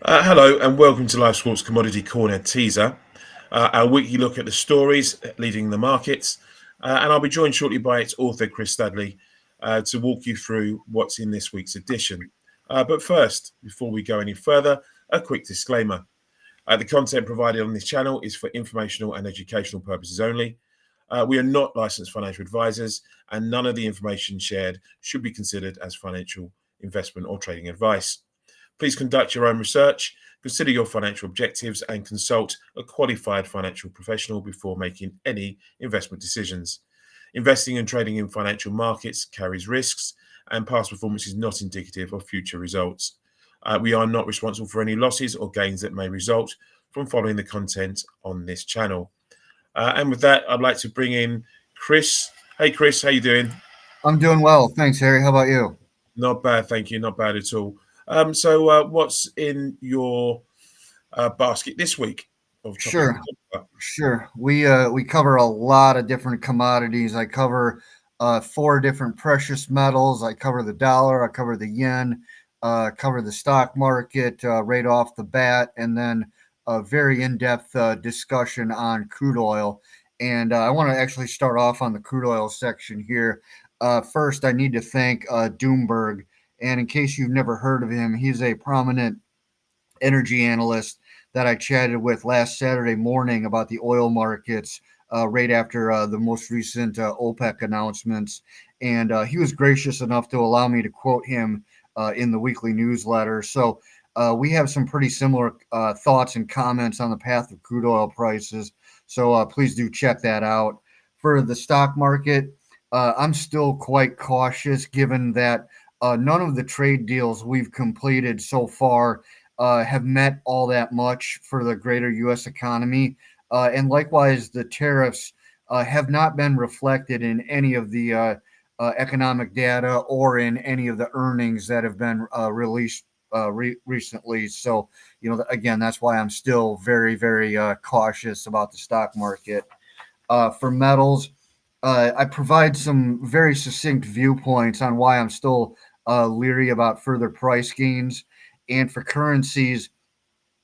Hello and welcome to LiveSquawk's Commodity Corner teaser, our weekly look at the stories leading the markets. And I'll be joined shortly by its author, Chris Stadele, to walk you through what's in this week's edition. But first, before we go any further, a quick disclaimer. The content provided on this channel is for informational and educational purposes only. We are not licensed financial advisors, and none of the information shared should be considered as financial, investment, or trading advice. Please conduct your own research, consider your financial objectives, and consult a qualified financial professional before making any investment decisions. Investing and trading in financial markets carries risks, and past performance is not indicative of future results. We are not responsible for any losses or gains that may result from following the content on this channel. And with that, I'd like to bring in Chris. Hey, Chris, how you doing? I'm doing well. Thanks, Harry. How about you? Not bad, thank you. Not bad at all. What's in your basket this week of topics to Sure, talk about? sure. We cover a lot of different commodities. I cover four different precious metals. I cover the dollar. I cover the yen. Cover the stock market right off the bat, and then a very in-depth discussion on crude oil. And I want to actually start off on the crude oil section here. First, I need to thank Doomberg. And in case you've never heard of him, he's a prominent energy analyst that I chatted with last Saturday morning about the oil markets right after the most recent OPEC announcements. And he was gracious enough to allow me to quote him in the weekly newsletter. So we have some pretty similar thoughts and comments on the path of crude oil prices. So please do check that out. For the stock market, I'm still quite cautious given that none of the trade deals we've completed so far have met all that much for the greater U.S. economy. And likewise, the tariffs have not been reflected in any of the economic data or in any of the earnings that have been released recently. So, again, that's why I'm still very, very cautious about the stock market. For metals, I provide some very succinct viewpoints on why I'm still leery about further price gains. And for currencies,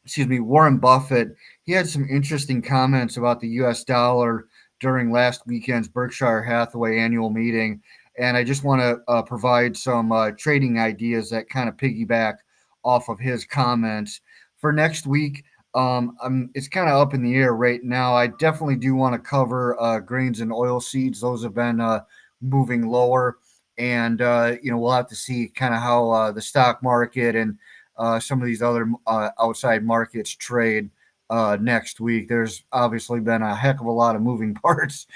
excuse me, Warren Buffett, he had some interesting comments about the US dollar during last weekend's Berkshire Hathaway annual meeting. And I just want to provide some trading ideas that kind of piggyback off of his comments. For next week, it's kind of up in the air right now. I definitely do want to cover grains and oil seeds. Those have been moving lower. And, we'll have to see kind of how the stock market and some of these other outside markets trade next week. There's obviously been a heck of a lot of moving parts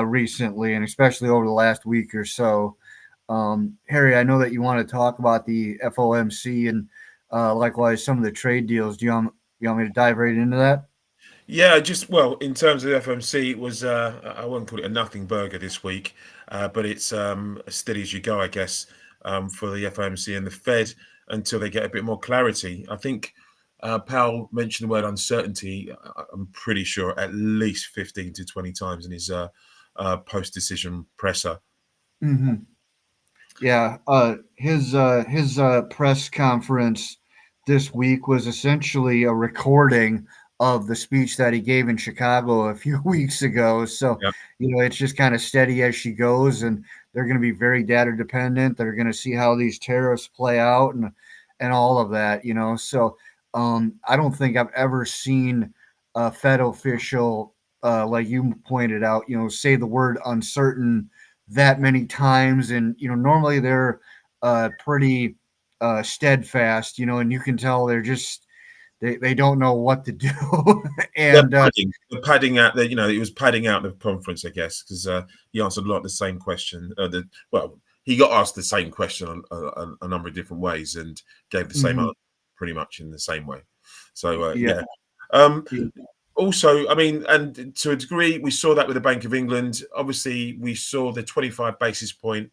recently, and especially over the last week or so. Harry, I know that you want to talk about the FOMC and likewise some of the trade deals. You want me to dive right into that? Yeah, in terms of FMC, it was I won't call it a nothing burger this week, but it's as steady as you go, I guess, for the FOMC and the Fed until they get a bit more clarity. I think Powell mentioned the word uncertainty. I'm pretty sure at least 15 to 20 times in his post-decision presser. Mm-hmm. Yeah, his press conference this week was essentially a recording of the speech that he gave in Chicago a few weeks ago. So, Yeah. it's just kind of steady as she goes, and they're going to be very data dependent. They're going to see how these tariffs play out and all of that. So I don't think I've ever seen a Fed official like you pointed out, say the word uncertain that many times. And normally they're pretty steadfast, and you can tell they're just they don't know what to do. They're And padding. They're padding out. It was padding out the conference, I guess, because he answered a lot of the same question. He got asked the same question a number of different ways and gave the same mhm, answer pretty much in the same way. So yeah, yeah. Um, yeah, Also, I mean, and to a degree, we saw that with the Bank of England. Obviously, we saw the 25 basis point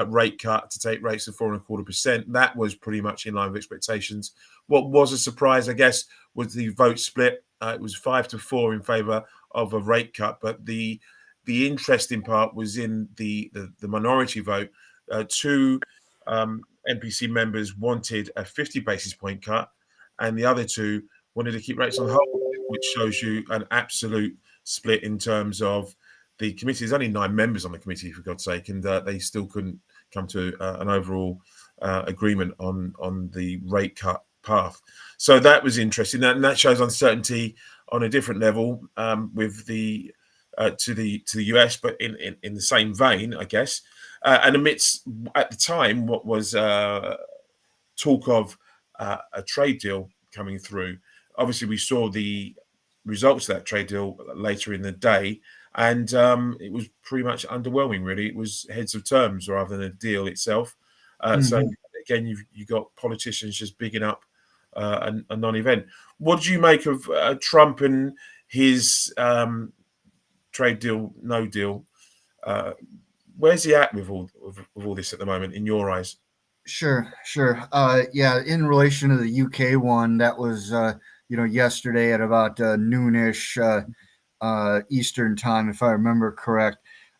rate cut to take rates to 4.25%. That was pretty much in line with expectations. What was a surprise, I guess, was the vote split. It was 5-4 in favour of a rate cut, but the interesting part was in the minority vote. Two NPC members wanted a 50 basis point cut, and the other two wanted to keep rates on hold, which shows you an absolute split in terms of the committee. There's only 9 members on the committee, for God's sake, and they still couldn't come to an overall agreement on the rate cut path. So that was interesting, and that shows uncertainty on a different level with the to the US, but in the same vein, I guess. And amidst at the time what was talk of a trade deal coming through, obviously we saw the results of that trade deal later in the day, and it was pretty much underwhelming. Really, it was heads of terms rather than a deal itself. So again, you got politicians just bigging up a non-event. What do you make of Trump and his trade deal, no deal? Where's he at with all this at the moment, in your eyes? Sure. Yeah, in relation to the UK one, that was yesterday at about noonish Eastern time, if I remember correct.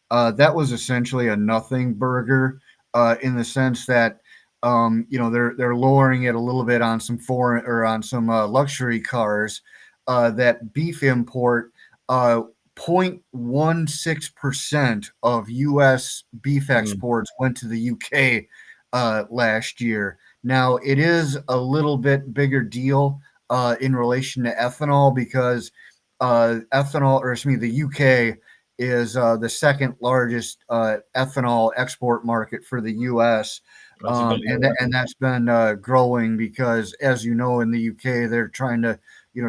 That was essentially a nothing burger, in the sense that they're lowering it a little bit on some foreign or on some luxury cars. That beef import, 0.16% of U.S. beef exports went to the UK last year. Now, it is a little bit bigger deal in relation to ethanol, because the UK is the second largest ethanol export market for the US. And that's been growing because, as you know, in the UK, they're trying to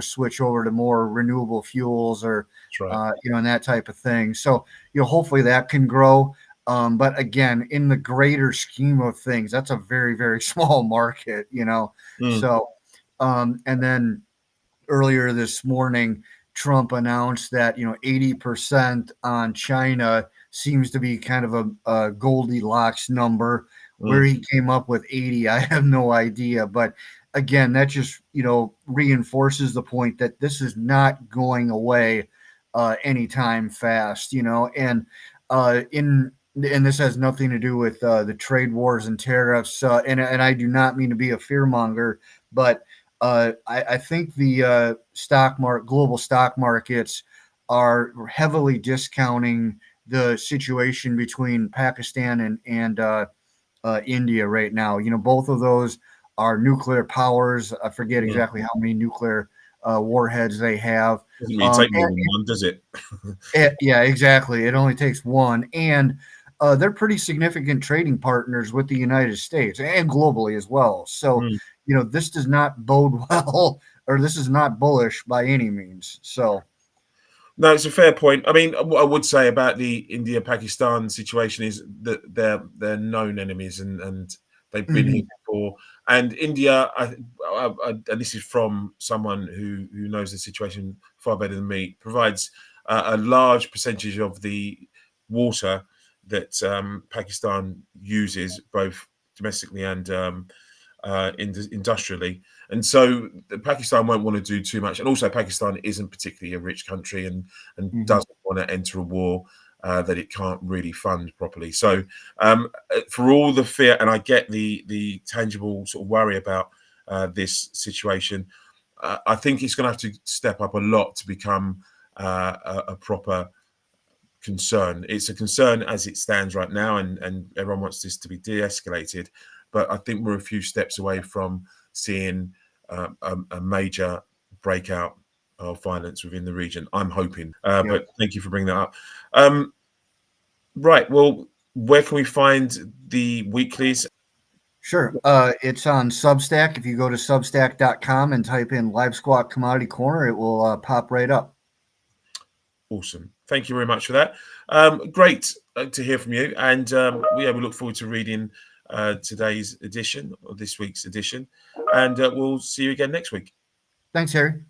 switch over to more renewable fuels, or right. and that type of thing. So hopefully that can grow. But again, in the greater scheme of things, that's a very, very small market. So and then earlier this morning, Trump announced that 80% on China seems to be kind of a Goldilocks number. Where he came up with 80, I have no idea. But again, that just reinforces the point that this is not going away anytime fast. And this has nothing to do with the trade wars and tariffs. And I do not mean to be a fearmonger, but I think the global stock markets are heavily discounting the situation between Pakistan and India right now. Both of those are nuclear powers. I forget exactly how many nuclear warheads they have. Doesn't mean take more than one, does it? Yeah, exactly. It only takes one, and they're pretty significant trading partners with the United States and globally as well. So, this does not bode well, or this is not bullish by any means. So, no, it's a fair point. I mean, what I would say about the India-Pakistan situation is that they're known enemies, and they've been here before. And India, and this is from someone who knows the situation far better than me, provides a large percentage of the water that Pakistan uses, both domestically and industrially. And so Pakistan won't want to do too much. And also Pakistan isn't particularly a rich country, and doesn't want to enter a war that it can't really fund properly. So for all the fear, and I get the tangible sort of worry about this situation, I think it's going to have to step up a lot to become a proper concern. It's a concern as it stands right now, and everyone wants this to be de-escalated. But I think we're a few steps away from seeing a major breakout of violence within the region. I'm hoping. But thank you for bringing that up. Right. Well, where can we find the weeklies? Sure. It's on Substack. If you go to substack.com and type in LiveSquawk Commodity Corner, it will pop right up. Awesome. Thank you very much for that. Great to hear from you. And we look forward to reading today's edition, or this week's edition. And we'll see you again next week. Thanks, Harry.